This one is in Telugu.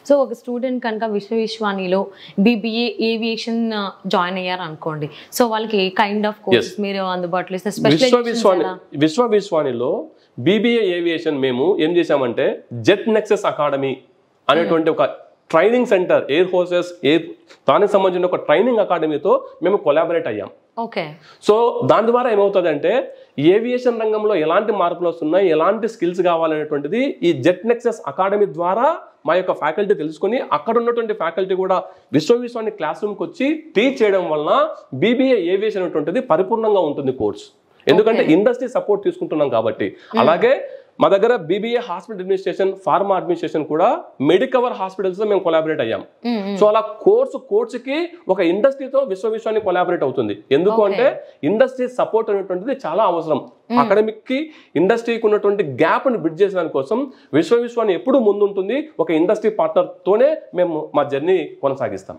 సో ఒక స్టూడెంట్ కనుక విశ్వవిశ్వానిలో బీబీఏ ఏవియేషన్ జాయిన్ అయ్యారు అనుకోండి, సో వాళ్ళకి కైండ్ ఆఫ్ కోర్సెస్ మీరు అందుబాటులో ఇస్తే విశ్వవిశ్వానిలో బీబీఏ ఏవియేషన్ మేము ఏం చేశామంటే జెట్ నెక్సెస్ అకాడమీ అనేటువంటి ఒక ట్రైనింగ్ సెంటర్, ఎయిర్ ఫోర్సెస్ దానికి సంబంధించిన ఒక ట్రైనింగ్ అకాడమీతో మేము కొలాబరేట్ అయ్యాం. ఓకే. సో దాని ద్వారా ఏమవుతుందంటే ఏవియేషన్ రంగంలో ఎలాంటి మార్పులు వస్తున్నాయి, ఎలాంటి స్కిల్స్ కావాలనేటువంటిది ఈ జెట్ నెక్సెస్ అకాడమీ ద్వారా మా యొక్క ఫ్యాకల్టీ తెలుసుకొని అక్కడ ఉన్నటువంటి ఫ్యాకల్టీ కూడా విశ్వవిశ్వాని క్లాస్ రూమ్కి వచ్చి టీచ్ చేయడం వలన బీబీఏ ఏవియేషన్ అనేటువంటిది పరిపూర్ణంగా ఉంటుంది కోర్స్. ఎందుకంటే ఇండస్ట్రీ సపోర్ట్ తీసుకుంటున్నాం కాబట్టి. అలాగే మా దగ్గర BBA hospital administration, pharma administration కూడా మెడికవర్ హాస్పిటల్స్ లో మేము కొలాబరేట్ అయ్యాం. సో అలా కోర్సుకి ఒక ఇండస్ట్రీతో విశ్వవిశ్వాన్ని కొలాబరేట్ అవుతుంది. ఎందుకు అంటే ఇండస్ట్రీ సపోర్ట్ అనేటువంటిది చాలా అవసరం. అకాడమిక్ కి ఇండస్ట్రీకి ఉన్నటువంటి గ్యాప్ ని బ్రిడ్జ్ చేసడానికి కోసం విశ్వవిశ్వాన్ని ఎప్పుడు ముందుంటుంది. ఒక ఇండస్ట్రీ పార్ట్నర్ తోనే మేము మా జర్నీ కొనసాగిస్తాం.